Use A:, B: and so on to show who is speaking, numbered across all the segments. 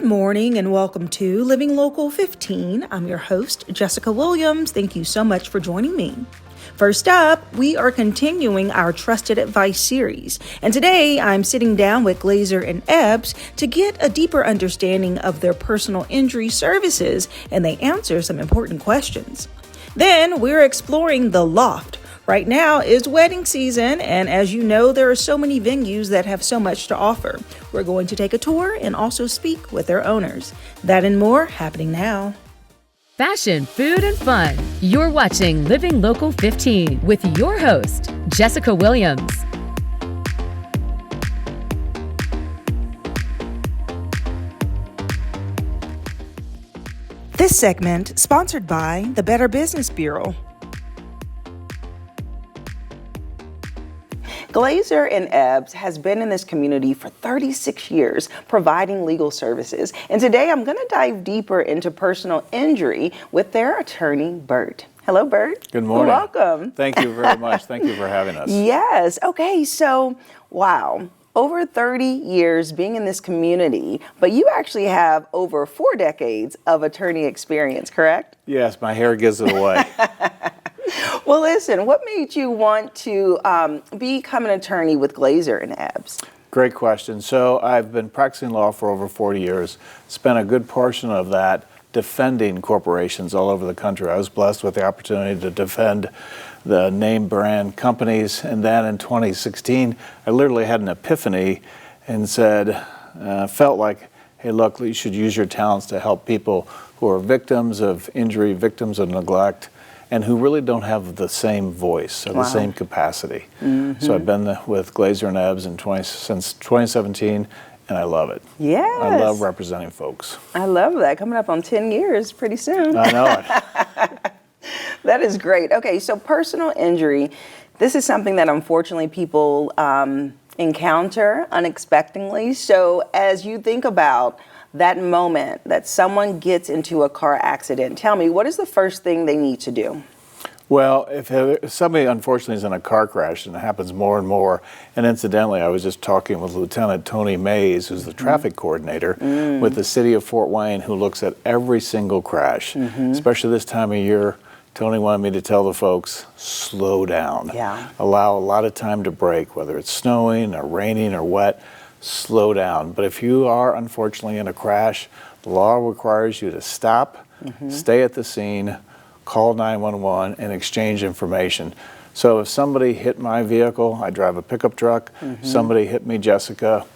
A: Good morning and welcome to Living Local 15. I'm your host, Jessica Williams. Thank you so much for joining me. First up, we are continuing our Trusted Advice series, and today I'm sitting down with Glaser and Ebbs to get a deeper understanding of their personal injury services, and they answer some important questions. Then we're exploring the Loft. Right now is wedding season, and as you know, there are so many venues that have so much to offer. We're going to take a tour and also speak with their owners. That and more happening now.
B: Fashion, food, and fun. You're watching Living Local 15 with your host, Jessica Williams.
A: This segment sponsored by the Better Business Bureau. Glaser Ebbs has been in this community for 36 years, providing legal services. And today I'm going to dive deeper into personal injury with their attorney, Bert. Hello, Bert.
C: Good morning.
A: Welcome.
C: Thank you very much. Thank you for having us.
A: Yes. Okay. So, wow. Over 30 years being in this community, but you actually have over 4 decades of attorney experience, correct?
C: Yes, my hair gives it away.
A: Well, listen, what made you want to become an attorney with Glaser and Ebbs?
C: Great question. So I've been practicing law for over 40 years, spent a good portion of that defending corporations all over the country. I was blessed with the opportunity to defend the name brand companies, and then in 2016, I literally had an epiphany and said, felt like, hey, look, you should use your talents to help people who are victims of injury, victims of neglect, and who really don't have the same voice or the same capacity. Mm-hmm. So I've been with Glaser and Ebbs since 2017, and I love it.
A: Yes.
C: I love representing folks.
A: I love that. Coming up on 10 years pretty soon.
C: I know it.
A: That is great. Okay, so personal injury, this is something that unfortunately people encounter unexpectedly. So as you think about that moment that someone gets into a car accident, tell me, what is the first thing they need to do?
C: Well, if somebody unfortunately is in a car crash, and it happens more and more, and incidentally, I was just talking with Lieutenant Tony Mays, who's the traffic coordinator with the city of Fort Wayne, who looks at every single crash, especially this time of year. Tony wanted me to tell the folks, slow down.
A: Yeah.
C: Allow a lot of time to break, whether it's snowing or raining or wet. Slow down. But if you are unfortunately in a crash, the law requires you to stop, stay at the scene, call 911, and exchange information. So if somebody hit my vehicle, I drive a pickup truck, somebody hit me, Jessica,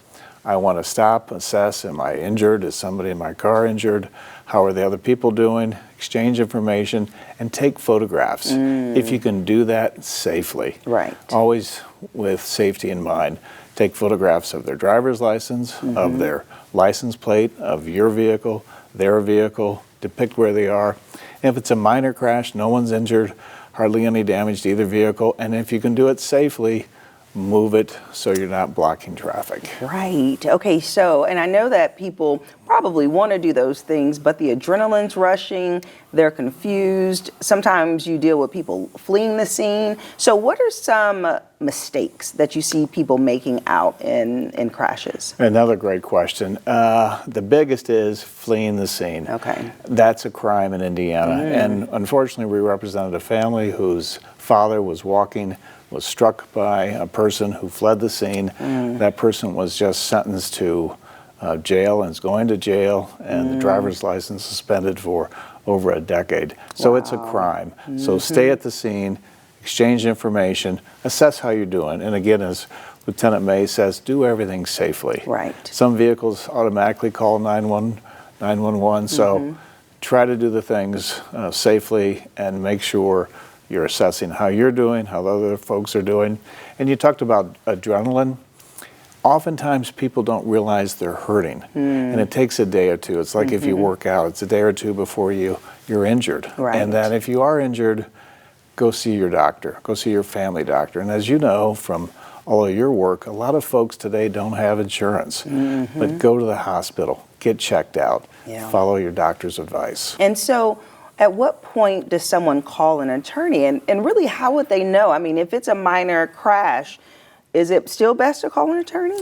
C: I want to stop, assess, am I injured? Is somebody in my car injured? How are the other people doing? Exchange information and take photographs. If you can do that safely.
A: Right.
C: Always with safety in mind. Take photographs of their driver's license, of their license plate, of your vehicle, their vehicle, depict where they are. And if it's a minor crash, no one's injured, hardly any damage to either vehicle, and if you can do it safely, move it so you're not blocking traffic.
A: Right. Okay, so, and I know that people probably want to do those things, but the adrenaline's rushing, they're confused. Sometimes you deal with people fleeing the scene. So what are some mistakes that you see people making out in crashes?
C: Another great question. The biggest is fleeing the scene.
A: Okay.
C: That's a crime in Indiana. And unfortunately, we represented a family whose father was struck by a person who fled the scene. That person was just sentenced to jail and is going to jail, and the driver's license suspended for over a decade. So it's a crime. So stay at the scene, exchange information, assess how you're doing. And again, as Lieutenant May says, do everything safely.
A: Right.
C: Some vehicles automatically call 911, so try to do the things safely and make sure you're assessing how you're doing, how the other folks are doing. And you talked about adrenaline. Oftentimes people don't realize they're hurting, and it takes a day or two. It's like if you work out, it's a day or two before you're injured.
A: Right.
C: And then if you are injured, go see your doctor, go see your family doctor. And as you know from all of your work, a lot of folks today don't have insurance, but go to the hospital, get checked out, follow your doctor's advice.
A: And so at what point does someone call an attorney? And really, how would they know? I mean, if it's a minor crash, is it still best to call an attorney?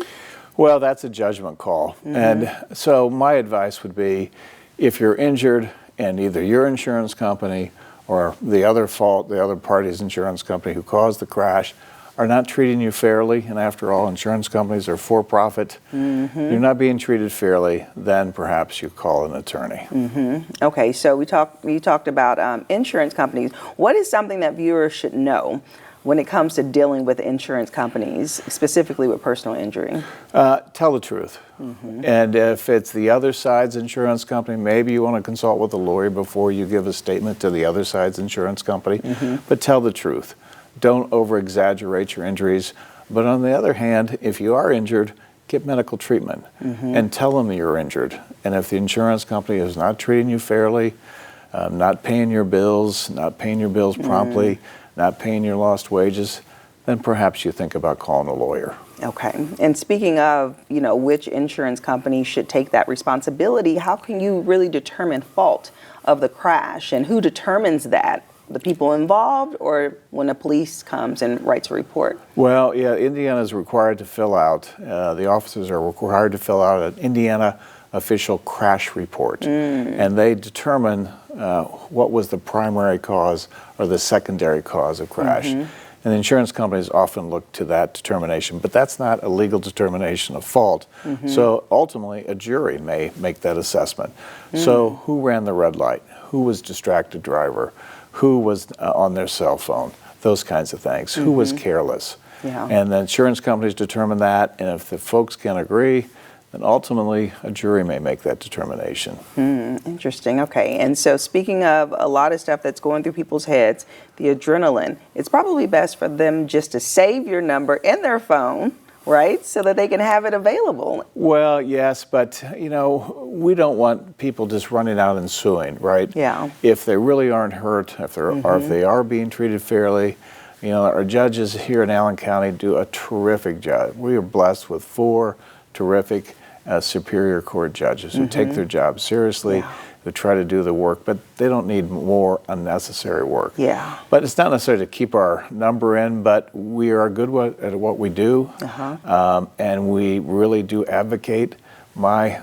C: Well, that's a judgment call. And so my advice would be, if you're injured and either your insurance company or the other party's insurance company who caused the crash are not treating you fairly, and after all, insurance companies are for-profit, you're not being treated fairly, then perhaps you call an attorney.
D: Okay, so you talked about insurance companies. What is something that viewers should know when it comes to dealing with insurance companies, specifically with personal injury?
C: Tell the truth. And if it's the other side's insurance company, maybe you want to consult with a lawyer before you give a statement to the other side's insurance company, but tell the truth. Don't over-exaggerate your injuries. But on the other hand, if you are injured, get medical treatment and tell them you're injured. And if the insurance company is not treating you fairly, not paying your bills promptly, not paying your lost wages, then perhaps you think about calling a lawyer.
D: Okay. And speaking of, which insurance company should take that responsibility, how can you really determine fault of the crash, and who determines that? The people involved, or when the police comes and writes a report? Well,
C: yeah, Indiana is required to fill out, the officers are required to fill out an Indiana official crash report. And they determine what was the primary cause or the secondary cause of crash. And the insurance companies often look to that determination, but that's not a legal determination of fault. So ultimately, a jury may make that assessment. So who ran the red light? Who was distracted driver? Who was on their cell phone? Those kinds of things. Who was careless? And the insurance companies determine that, and if the folks can agree, then ultimately a jury may make that determination.
D: Interesting. Okay. And so speaking of a lot of stuff that's going through people's heads, the adrenaline, it's probably best for them just to save your number in their phone, right? So that they can have it available.
C: Well, yes, but we don't want people just running out and suing, right?
D: Yeah.
C: If they really aren't hurt, if they are being treated fairly, our judges here in Allen County do a terrific job. We are blessed with 4 terrific Superior Court judges who take their job seriously, who try to do the work, but they don't need more unnecessary work.
D: Yeah.
C: But it's not necessarily to keep our number in, but we are good at what we do, and we really do advocate. My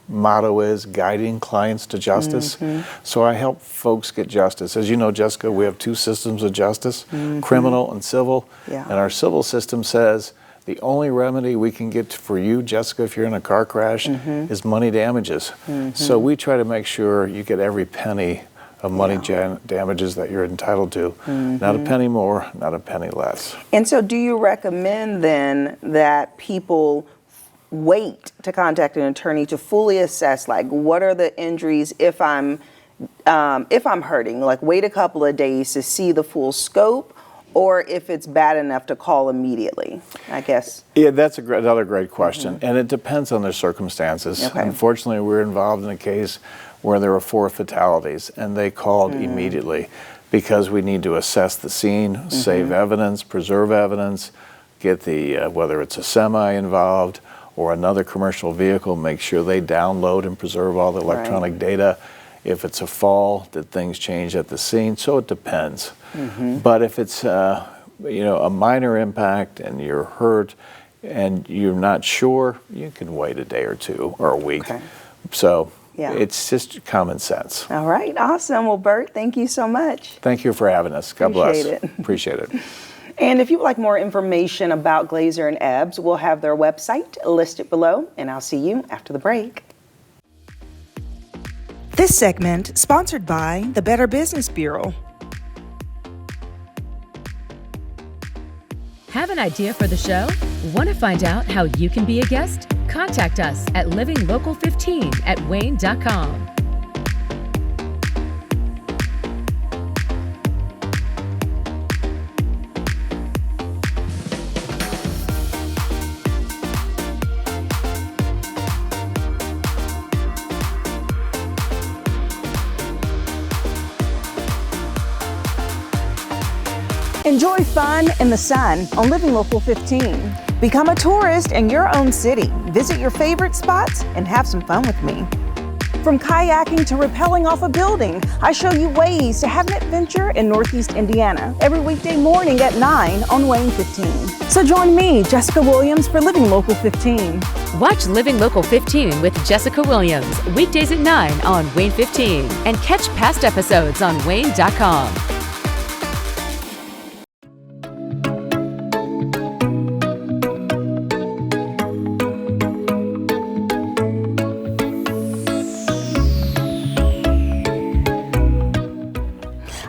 C: motto is guiding clients to justice. So I help folks get justice. As you know, Jessica, we have 2 systems of justice, criminal and civil. And our civil system says the only remedy we can get for you, Jessica, if you're in a car crash, is money damages. So we try to make sure you get every penny of money damages that you're entitled to. Not a penny more, not a penny less.
D: And so do you recommend then that people wait to contact an attorney to fully assess, like, what are the injuries if I'm hurting, like wait a couple of days to see the full scope? Or if it's bad enough to call immediately, I guess.
C: Yeah, that's another great question. And it depends on their circumstances. Unfortunately, we're involved in a case where there were 4 fatalities, and they called immediately because we need to assess the scene, save evidence, preserve evidence, get the, whether it's a semi involved or another commercial vehicle, make sure they download and preserve all the electronic data. If it's a fall, did things change at the scene? So it depends. But if it's a minor impact and you're hurt and you're not sure, you can wait a day or 2 or a week. So it's just common sense.
D: All right, awesome. Well, Bert, thank you so much.
C: Thank you for having us. God bless.
D: Appreciate it.
C: Appreciate it.
D: And if you would like more information about Glaser and Ebbs, we'll have their website listed below, and I'll see you after the break.
A: This segment sponsored by the Better Business Bureau.
B: Have an idea for the show? Want to find out how you can be a guest? Contact us at livinglocal15@wayne.com.
A: Enjoy fun in the sun on Living Local 15. Become a tourist in your own city. Visit your favorite spots and have some fun with me. From kayaking to rappelling off a building, I show you ways to have an adventure in Northeast Indiana every weekday morning at 9 on WANE 15. So join me, Jessica Williams, for Living Local 15.
B: Watch Living Local 15 with Jessica Williams weekdays at 9 on WANE 15 and catch past episodes on WANE.com.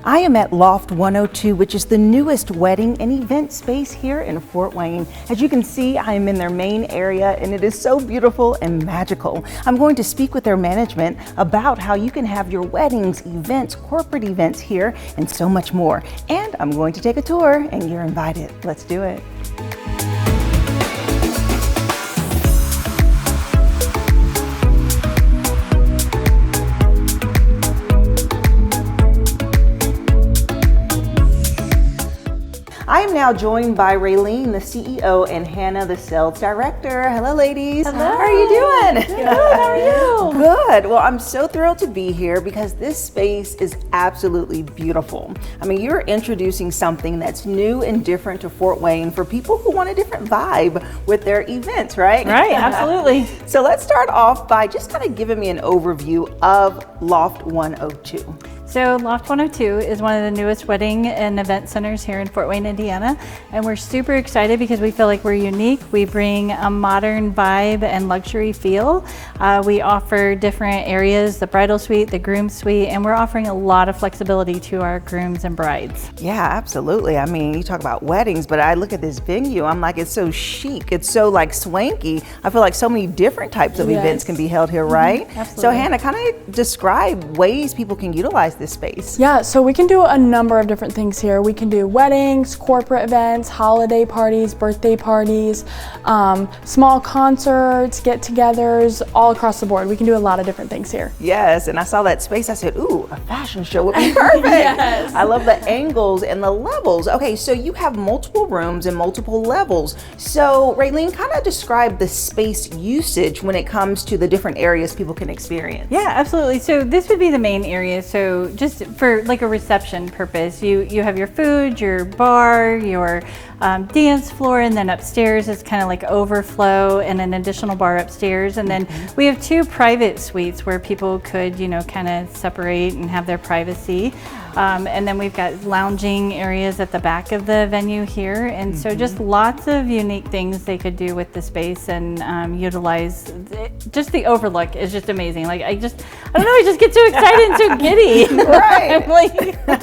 A: I am at Loft 102, which is the newest wedding and event space here in Fort Wayne. As you can see, I am in their main area and it is so beautiful and magical. I'm going to speak with their management about how you can have your weddings, events, corporate events here, and so much more. And I'm going to take a tour and you're invited. Let's do it. I am now joined by Raylene, the CEO, and Hannah, the sales director. Hello, ladies.
E: Hello.
A: How are you doing?
E: Good. How are you?
A: Good. Well, I'm so thrilled to be here because this space is absolutely beautiful. I mean, you're introducing something that's new and different to Fort Wayne for people who want a different vibe with their events, right?
E: Right, absolutely.
A: So let's start off by just kind of giving me an overview of Loft 102.
E: So Loft 102 is one of the newest wedding and event centers here in Fort Wayne, Indiana. And we're super excited because we feel like we're unique. We bring a modern vibe and luxury feel. We offer different areas, the bridal suite, the groom suite, and we're offering a lot of flexibility to our grooms and brides.
A: Yeah, absolutely. I mean, you talk about weddings, but I look at this venue, I'm like, it's so chic. It's so like swanky. I feel like so many different types of events can be held here, right?
E: Absolutely.
A: So Hannah, kind of describe ways people can utilize this space.
F: Yeah, so we can do a number of different things here. We can do weddings, corporate events, holiday parties, birthday parties, small concerts, get-togethers, all across the board. We can do a lot of different things here.
A: Yes, and I saw that space, I said, ooh, a fashion show would be perfect.
F: Yes.
A: I love the angles and the levels. Okay, so you have multiple rooms and multiple levels. So Raylene, kind of describe the space usage when it comes to the different areas people can experience.
E: Yeah, absolutely. So this would be the main area. So just for like a reception purpose, you have your food, your bar, your dance floor, and then upstairs is kind of like overflow and an additional bar upstairs. And then we have two private suites where people could, kind of separate and have their privacy. And then we've got lounging areas at the back of the venue here. And so just lots of unique things they could do with the space and utilize. Just the overlook is just amazing. Like I don't know, I just get too excited and so giddy.
A: Right.
E: I'm like,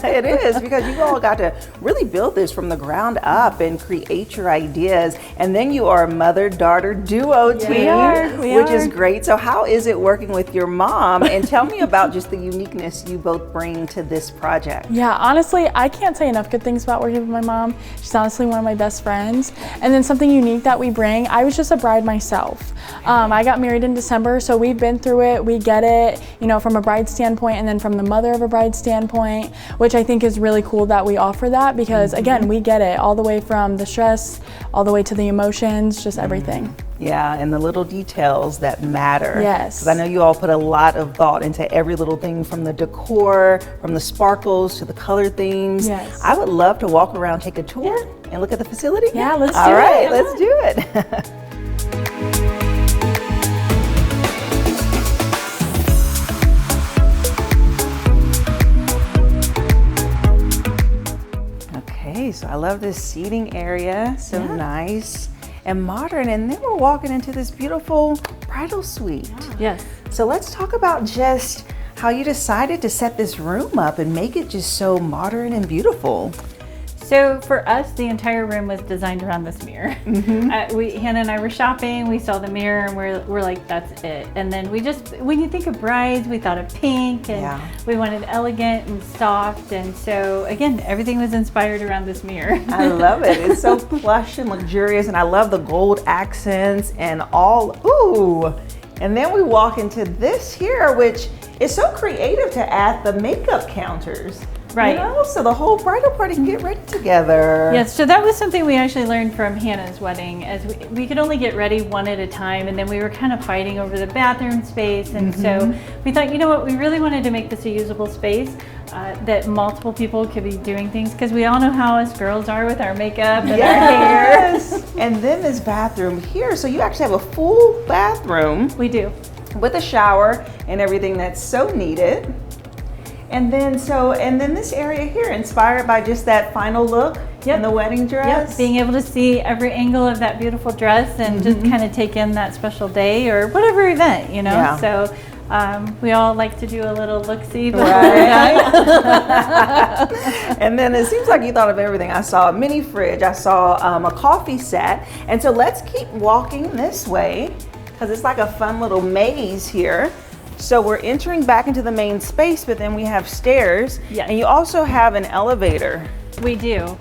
A: It is, because you all got to really build this from the ground up and create your ideas. And then you are a mother-daughter duo team, which is great. So how is it working with your mom? And tell me about just the uniqueness you both bring to this project.
F: Yeah, honestly, I can't say enough good things about working with my mom. She's honestly one of my best friends. And then something unique that we bring, I was just a bride myself. I got married in December, so we've been through it. We get it, from a bride standpoint and then from the mother of a bride standpoint, which I think is really cool that we offer that because, again, we get it all the way from the stress, all the way to the emotions, just everything.
A: Yeah, and the little details that matter.
F: Yes.
A: Because I know you all put a lot of thought into every little thing, from the decor, from the sparkles to the color themes.
F: Yes.
A: I would love to walk around, take a tour, and look at the facility.
F: Yeah, let's do it.
A: All right, let's do it. Okay, so I love this seating area, so nice and modern. And then we're walking into this beautiful bridal suite.
E: yes.
A: So let's talk about just how you decided to set this room up and make it just so modern and beautiful.
E: So for us, the entire room was designed around this mirror. Hannah and I were shopping, we saw the mirror and we're like, that's it. And then when you think of brides, we thought of pink and we wanted elegant and soft. And so again, everything was inspired around this mirror.
A: I love it. It's so plush and luxurious, and I love the gold accents and all, ooh. And then we walk into this here, which is so creative to add the makeup counters.
E: Right.
D: So the whole bridal party can get ready together.
E: Yes, so that was something we actually learned from Hannah's wedding, as we could only get ready one at a time, and then we were kind of fighting over the bathroom space, and so we thought, you know what, we really wanted to make this a usable space that multiple people could be doing things, because we all know how us girls are with our makeup and our hair.
D: And then this bathroom here, so you actually have a full bathroom.
E: We do.
D: With a shower and everything that's so needed. And then this area here, inspired by just that final look in the wedding dress.
E: Yep, being able to see every angle of that beautiful dress and just kind of take in that special day or whatever event, you know.
D: Yeah.
E: So we all like to do a little look-see before we're done.
D: And then it seems like you thought of everything. I saw a mini fridge, I saw a coffee set. And so let's keep walking this way, because it's like a fun little maze here. So we're entering back into the main space, but then we have stairs.
E: Yes.
D: And you also have an elevator.
E: We do.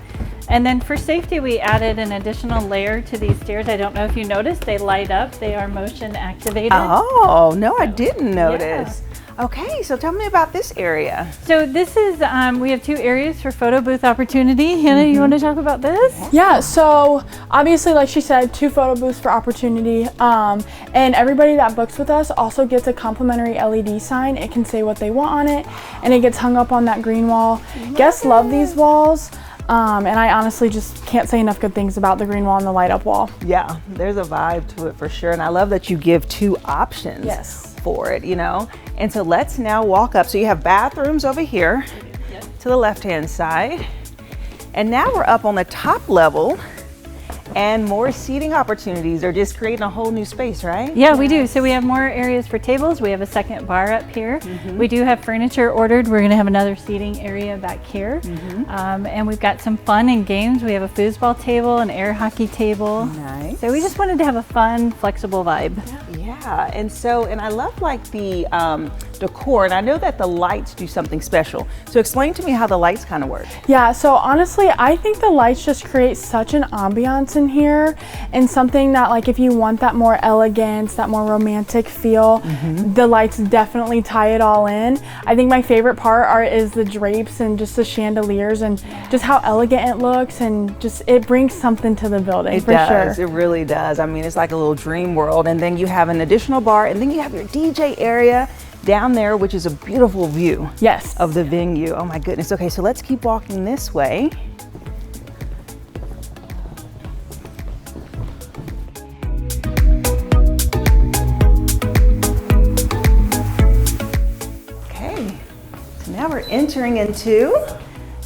E: And then for safety, we added an additional layer to these stairs. I don't know if you noticed, they light up. They are motion activated.
D: Oh, no, I didn't notice. Okay, so tell me about this area.
E: So this is, we have 2 areas for photo booth opportunity. Hannah, you want to talk about this?
F: Yeah, so obviously, like she said, 2 photo booths for opportunity. And everybody that books with us also gets a complimentary LED sign. It can say what they want on it, and it gets hung up on that green wall. Guests love these walls. And I honestly just can't say enough good things about the green wall and the light up wall.
D: Yeah, there's a vibe to it for sure. And I love that you give 2 options for it, you know. And so let's now walk up. So you have bathrooms over here to the left-hand side. And now we're up on the top level, and more seating opportunities, or just creating a whole new space, right?
E: Yeah, we do. So we have more areas for tables. We have a second bar up here. We do have furniture ordered. We're going to have another seating area back here. And we've got some fun and games. We have a foosball table, an air hockey table.
D: Nice.
E: So we just wanted to have a fun, flexible vibe.
D: Yeah, and I love like the decor, and I know that the lights do something special. So explain to me how the lights kind of work.
F: Yeah, so honestly, I think the lights just create such an ambiance in here, and something that, like, if you want that more elegance, that more romantic feel, the lights definitely tie it all in. I think my favorite part is the drapes and just the chandeliers and just how elegant it looks, and just it brings something to the building.
D: It
F: for
D: does.
F: sure.
D: It really does. I mean, it's like a little dream world. And then you have an additional bar, and then you have your DJ area down there, which is a beautiful view of the venue. Oh my goodness. Okay, so let's keep walking this way. Okay, so now we're entering into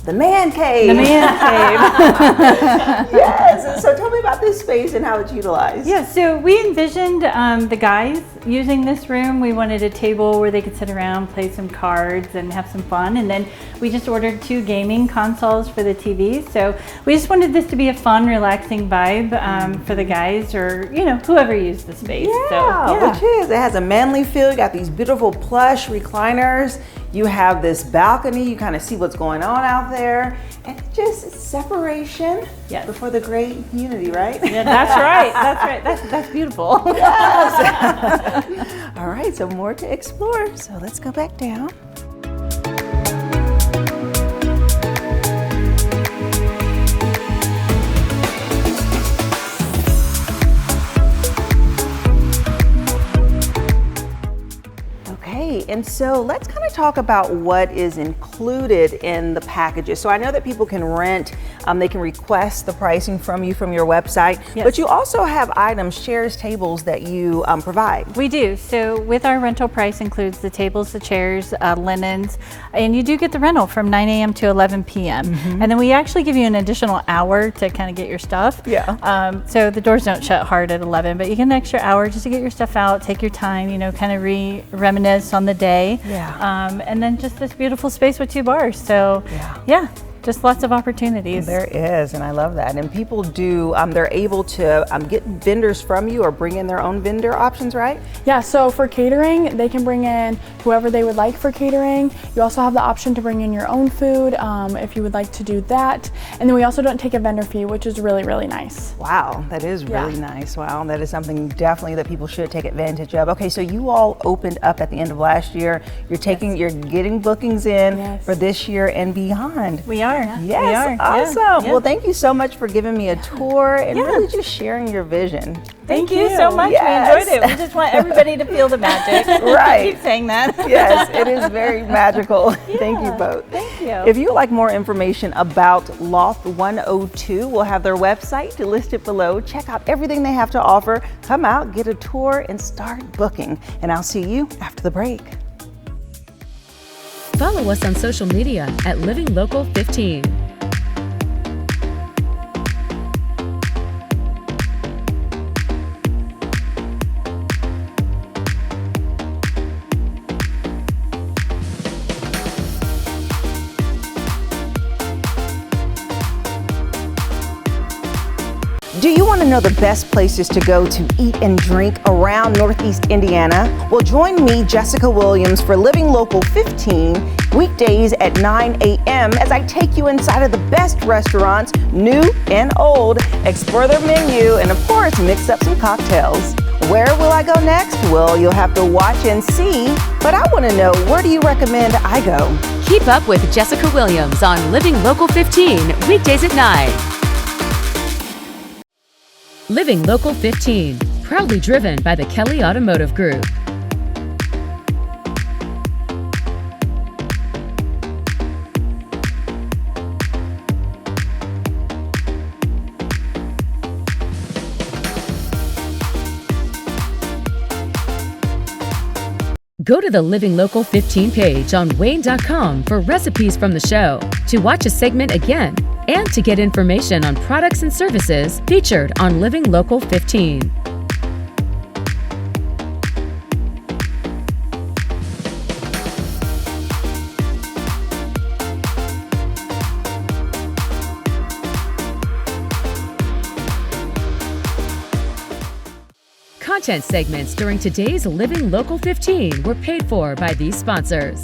D: the man cave.
E: The man cave.
D: Yes, so tell me about this space and how it's utilized.
E: Yeah, so we envisioned the guys using this room. We wanted a table where they could sit around, play some cards, and have some fun. And then we just ordered 2 gaming consoles for the TV. So we just wanted this to be a fun, relaxing vibe for the guys, or, you know, whoever used the space.
D: Yeah, which is, it has a manly feel. You got these beautiful plush recliners. You have this balcony. You kind of see what's going on out there. And just separation before the great unity, right?
E: Yeah, that's right. That's right. That's beautiful.
D: Yes. All right, so more to explore. So let's go back down. Okay, and so let's kind of talk about what is included in the packages. So I know that people can rent, they can request the pricing from you from your website, but you also have items, chairs, tables that you provide.
E: We do. So with our rental price includes the tables, the chairs, linens, and you do get the rental from 9 a.m. to 11 p.m. And then we actually give you an additional hour to kind of get your stuff.
D: Yeah.
E: So the doors don't shut hard at 11, but you get an extra hour just to get your stuff out, take your time, you know, kind of reminisce on the day.
D: Yeah.
E: And then just this beautiful space with 2 bars. So yeah. just lots of opportunities.
D: There is, and I love that. And people do, they're able to get vendors from you or bring in their own vendor options, right?
F: Yeah, so for catering, they can bring in whoever they would like for catering. You also have the option to bring in your own food if you would like to do that. And then we also don't take a vendor fee, which is really, really nice.
D: Wow, that is really nice. Wow, that is something definitely that people should take advantage of. Okay, so you all opened up at the end of last year. You're getting bookings in for this year and beyond.
E: We are.
D: Yes,
E: we are.
D: awesome.
E: Yeah.
D: Well, thank you so much for giving me a tour and really just sharing your vision.
E: Thank you so much.
D: Yes.
E: We enjoyed it. We just want everybody to feel the magic.
D: Right.
E: I keep saying that.
D: Yes, it is very magical. Thank you both.
E: Thank you.
D: If you would like more information about Loft 102, we'll have their website listed below. Check out everything they have to offer. Come out, get a tour, and start booking. And I'll see you after the break.
B: Follow us on social media at Living Local 15.
D: Do you want to know the best places to go to eat and drink around Northeast Indiana? Well, join me, Jessica Williams, for Living Local 15, weekdays at 9 a.m. as I take you inside of the best restaurants, new and old, explore their menu, and of course, mix up some cocktails. Where will I go next? Well, you'll have to watch and see, but I want to know, where do you recommend I go?
B: Keep up with Jessica Williams on Living Local 15, weekdays at 9. Living Local 15, proudly driven by the Kelly Automotive Group. Go to the Living Local 15 page on WANE.com for recipes from the show, to watch a segment again, and to get information on products and services featured on Living Local 15. Content segments during today's Living Local 15 were paid for by these sponsors.